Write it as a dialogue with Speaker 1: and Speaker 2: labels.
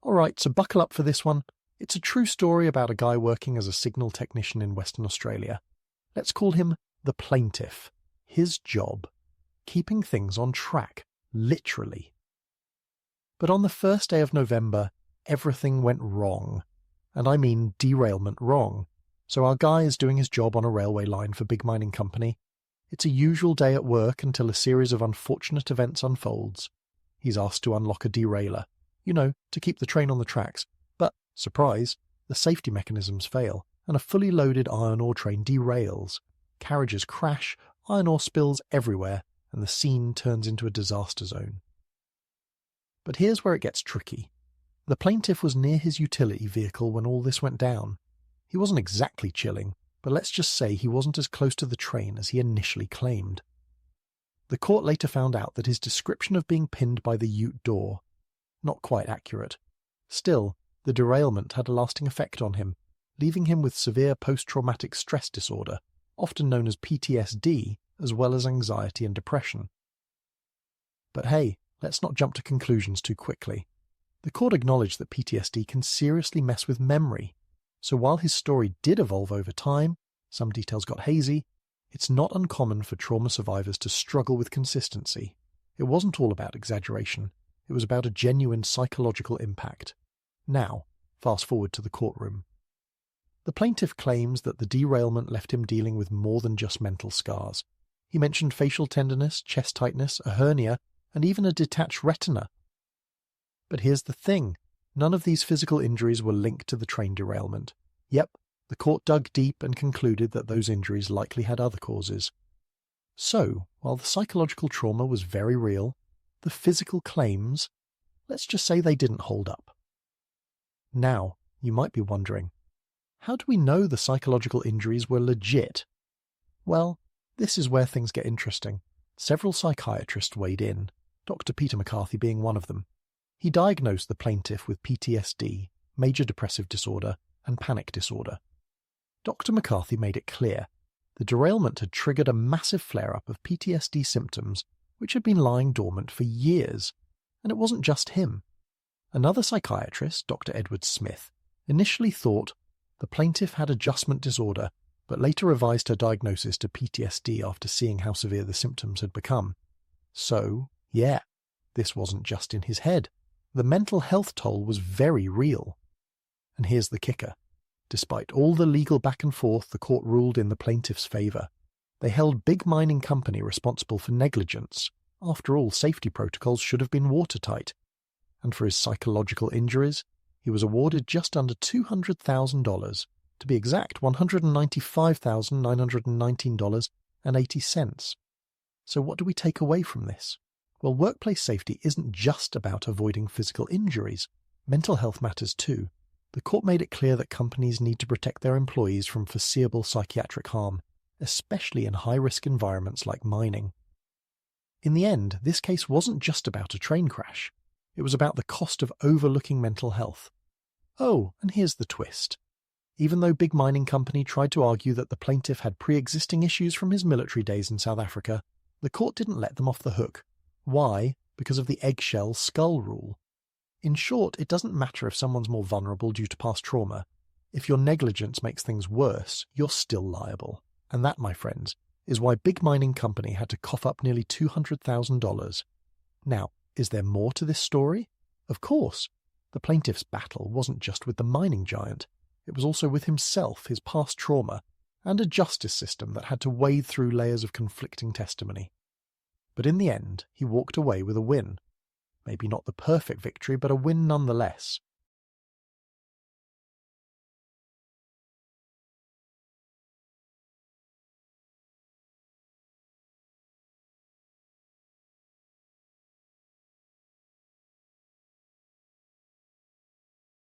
Speaker 1: Alright, so buckle up for this one. It's a true story about a guy working as a signal technician in Western Australia. Let's call him the Plaintiff. His job: keeping things on track, literally. But on the first day of November, everything went wrong. And I mean derailment wrong. So our guy is doing his job on a railway line for big mining company. It's a usual day at work until a series of unfortunate events unfolds. He's asked to unlock a derailer, to keep the train on the tracks. But, surprise, the safety mechanisms fail, and a fully loaded iron ore train derails. Carriages crash, iron ore spills everywhere, and the scene turns into a disaster zone. But here's where it gets tricky. The Plaintiff was near his utility vehicle when all this went down. He wasn't exactly chilling, but let's just say he wasn't as close to the train as he initially claimed. The court later found out that his description of being pinned by the ute door, not quite accurate. Still, the derailment had a lasting effect on him, leaving him with severe post-traumatic stress disorder, often known as PTSD, as well as anxiety and depression. But hey, let's not jump to conclusions too quickly. The court acknowledged that PTSD can seriously mess with memory, so while his story did evolve over time, some details got hazy, it's not uncommon for trauma survivors to struggle with consistency. It wasn't all about exaggeration, it was about a genuine psychological impact. Now, fast forward to the courtroom. The Plaintiff claims that the derailment left him dealing with more than just mental scars. He mentioned facial tenderness, chest tightness, a hernia, and even a detached retina. But here's the thing. None of these physical injuries were linked to the train derailment. Yep, the court dug deep and concluded that those injuries likely had other causes. So, while the psychological trauma was very real, the physical claims, let's just say they didn't hold up. Now, you might be wondering, how do we know the psychological injuries were legit? Well, this is where things get interesting. Several psychiatrists weighed in, Dr. Peter McCarthy being one of them. He diagnosed the Plaintiff with PTSD, major depressive disorder, and panic disorder. Dr. McCarthy made it clear the derailment had triggered a massive flare-up of PTSD symptoms which had been lying dormant for years, and it wasn't just him. Another psychiatrist, Dr. Edward Smith, initially thought the Plaintiff had adjustment disorder, but later revised her diagnosis to PTSD after seeing how severe the symptoms had become. So, yeah, this wasn't just in his head. The mental health toll was very real. And here's the kicker. Despite all the legal back and forth, the court ruled in the Plaintiff's favour. They held big mining company responsible for negligence. After all, safety protocols should have been watertight. And for his psychological injuries, he was awarded just under $200,000, to be exact $195,919.80. So what do we take away from this? Well, workplace safety isn't just about avoiding physical injuries. Mental health matters too. The court made it clear that companies need to protect their employees from foreseeable psychiatric harm, especially in high-risk environments like mining. In the end, this case wasn't just about a train crash. It was about the cost of overlooking mental health. Oh, and here's the twist. Even though big mining company tried to argue that the Plaintiff had pre-existing issues from his military days in South Africa, the court didn't let them off the hook. Why? Because of the Eggshell skull rule. In short, it doesn't matter if someone's more vulnerable due to past trauma. If your negligence makes things worse, you're still liable. And that, my friends, is why big mining company had to cough up nearly $200,000. Now, is there more to this story? Of course. The Plaintiff's battle wasn't just with the mining giant. It was also with himself, his past trauma, and a justice system that had to wade through layers of conflicting testimony. But in the end, he walked away with a win. Maybe not the perfect victory, but a win nonetheless.